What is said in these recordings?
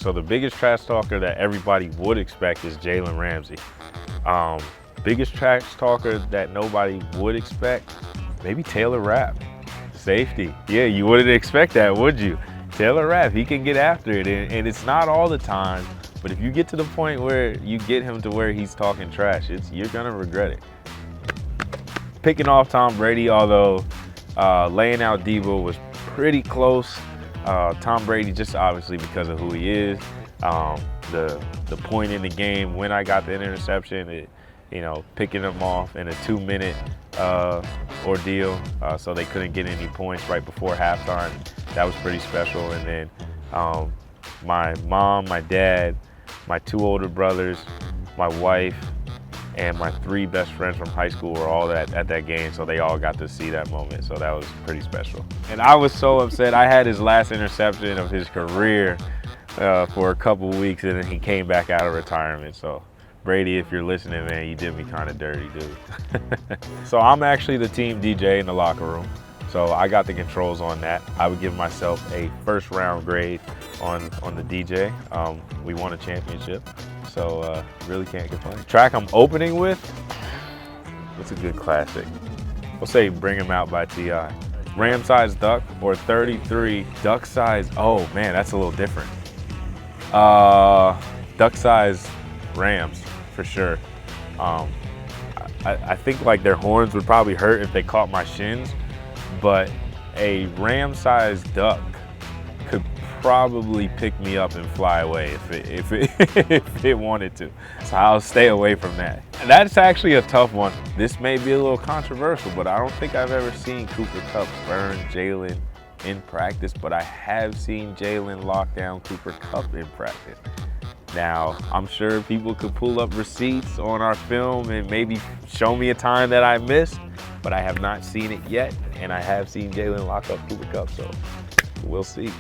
So the biggest trash talker that everybody would expect is Jalen Ramsey. Biggest trash talker that nobody would expect, maybe Taylor Rapp, safety. Yeah, you wouldn't expect that, would you? Taylor Rapp, he can get after it, and it's not all the time, but if you get to the point where you get him to where he's talking trash, you're gonna regret it. Picking off Tom Brady, although laying out Deebo was pretty close. Tom Brady, just obviously because of who he is. The point in the game when I got the interception, picking them off in a 2-minute ordeal, so they couldn't get any points right before halftime. That was pretty special. And then my mom, my dad, my 2 older brothers, my wife, and my 3 best friends from high school were all at that game, so they all got to see that moment, so that was pretty special. And I was so upset. I had his last interception of his career for a couple weeks, and then he came back out of retirement. So Brady, if you're listening, man, you did me kind of dirty, dude. So I'm actually the team DJ in the locker room, so I got the controls on that. I would give myself a first-round grade on the DJ. We won a championship, so really can't complain. Track I'm opening with, what's a good classic? We'll say Bring 'Em Out by T.I. Ram size duck or 33 duck size, oh man, that's a little different. Duck size Rams, for sure. I think like their horns would probably hurt if they caught my shins, but a ram-sized duck could probably pick me up and fly away if it wanted to. So I'll stay away from that. And that's actually a tough one. This may be a little controversial, but I don't think I've ever seen Cooper Kupp burn Jalen in practice, but I have seen Jalen lock down Cooper Kupp in practice. Now, I'm sure people could pull up receipts on our film and maybe show me a time that I missed, but I have not seen it yet, and I have seen Jalen lock up Cooper Kupp, so we'll see.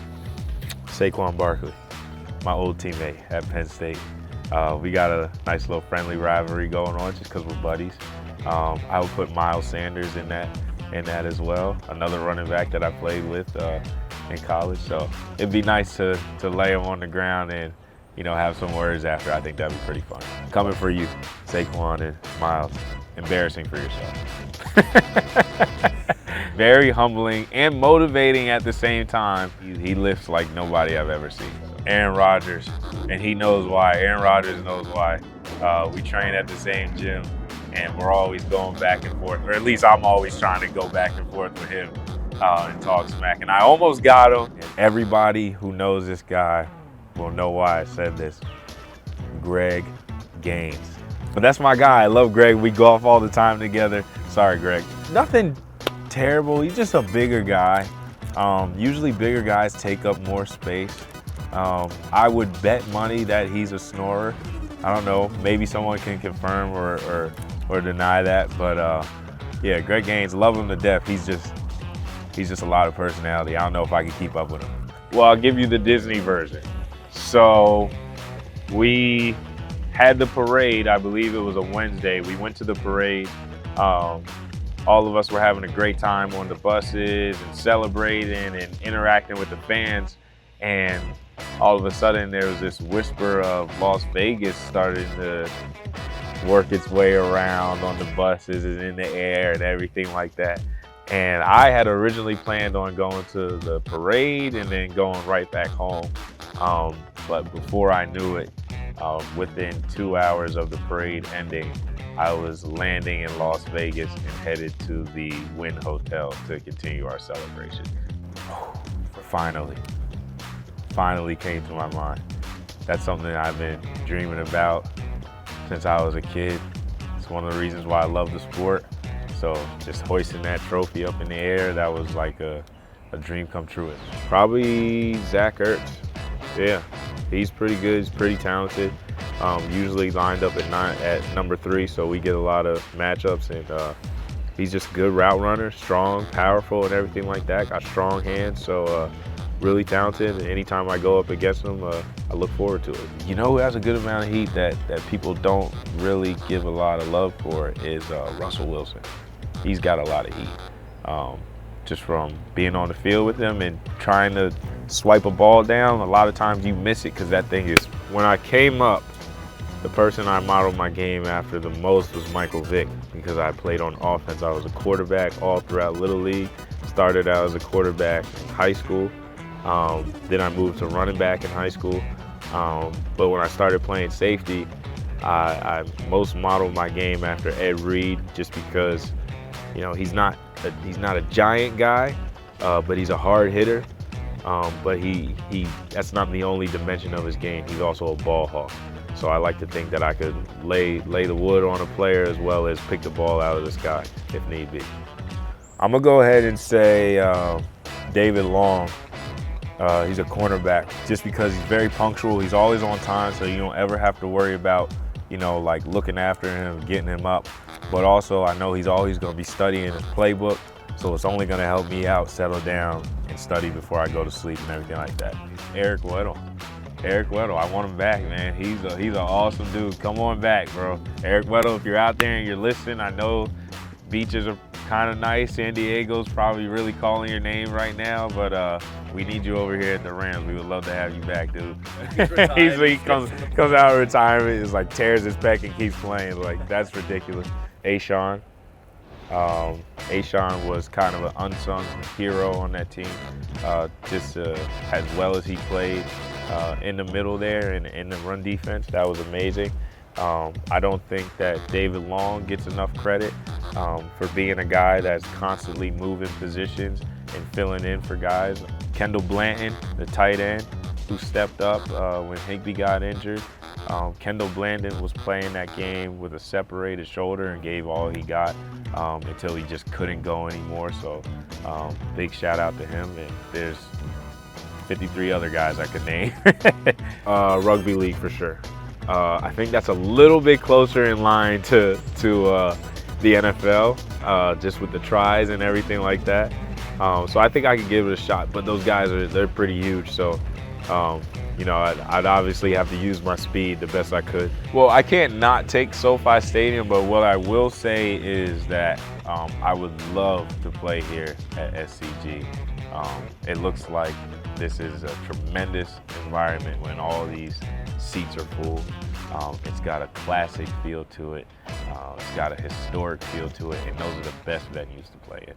Saquon Barkley, my old teammate at Penn State. We got a nice little friendly rivalry going on just because we're buddies. I would put Miles Sanders in that as well, another running back that I played with in college, so it'd be nice to lay him on the ground and have some words after. I think that'd be pretty fun. Coming for you, Saquon and Miles. Embarrassing for yourself. Very humbling and motivating at the same time. He lifts like nobody I've ever seen. Aaron Rodgers, and he knows why. Aaron Rodgers knows why. We train at the same gym, and we're always going back and forth, or at least I'm always trying to go back and forth with him and talk smack. And I almost got him. And everybody who knows this guy will know why I said this. Greg Gaines. But that's my guy. I love Greg. We golf all the time together. Sorry, Greg. Nothing terrible. He's just a bigger guy. Usually bigger guys take up more space. I would bet money that he's a snorer. I don't know. Maybe someone can confirm or deny that. But yeah, Greg Gaines, love him to death. He's just a lot of personality. I don't know if I can keep up with him. Well, I'll give you the Disney version. So we had the parade, I believe it was a Wednesday. We went to the parade. All of us were having a great time on the buses and celebrating and interacting with the fans. And all of a sudden there was this whisper of Las Vegas starting to work its way around on the buses and in the air and everything like that. And I had originally planned on going to the parade and then going right back home. But before I knew it, within 2 hours of the parade ending, I was landing in Las Vegas and headed to the Wynn Hotel to continue our celebration. Finally came to my mind. That's something I've been dreaming about since I was a kid. It's one of the reasons why I love the sport. So just hoisting that trophy up in the air, that was like a dream come true. Probably Zach Ertz. Yeah, he's pretty good, he's pretty talented. Usually lined up at number 3, so we get a lot of matchups, and he's just a good route runner, strong, powerful, and everything like that. Got strong hands, so really talented. And anytime I go up against him, I look forward to it. You know who has a good amount of heat that people don't really give a lot of love for is Russell Wilson. He's got a lot of heat. just from being on the field with him and trying to swipe a ball down. A lot of times you miss it because that thing is, when I came up, the person I modeled my game after the most was Michael Vick, because I played on offense. I was a quarterback all throughout Little League. Started out as a quarterback in high school. Then I moved to running back in high school. But when I started playing safety, I most modeled my game after Ed Reed, just because, you know, he's not a giant guy, but he's a hard hitter. But that's not the only dimension of his game. He's also a ball hawk. So I like to think that I could lay the wood on a player as well as pick the ball out of the sky if need be. I'm gonna go ahead and say David Long. He's a cornerback, just because he's very punctual. He's always on time, so you don't ever have to worry about, you know, like looking after him, getting him up. But also I know he's always gonna be studying his playbook, so it's only gonna help me out settle down and study before I go to sleep and everything like that. Eric Weddle, I want him back, man. He's an awesome dude. Come on back, bro. Eric Weddle, if you're out there and you're listening, I know beaches are kind of nice. San Diego's probably really calling your name right now, but we need you over here at the Rams. We would love to have you back, dude. He comes out of retirement, is like tears his pec and keeps playing. Like, that's ridiculous. Ashawn was kind of an unsung hero on that team. Just as well as he played in the middle there and in the run defense, that was amazing. I don't think that David Long gets enough credit for being a guy that's constantly moving positions and filling in for guys. Kendall Blanton, the tight end, who stepped up when Higbee got injured. Kendall Blanton was playing that game with a separated shoulder and gave all he got until he just couldn't go anymore. So big shout out to him. And there's 53 other guys I could name. Rugby League for sure. I think that's a little bit closer in line to the NFL, just with the tries and everything like that. So I think I could give it a shot, but those guys they're pretty huge. So, you know, I'd obviously have to use my speed the best I could. Well, I can't not take SoFi Stadium, but what I will say is that I would love to play here at SCG. It looks like this is a tremendous environment when all these seats are full. It's got a classic feel to it. It's got a historic feel to it, and those are the best venues to play in.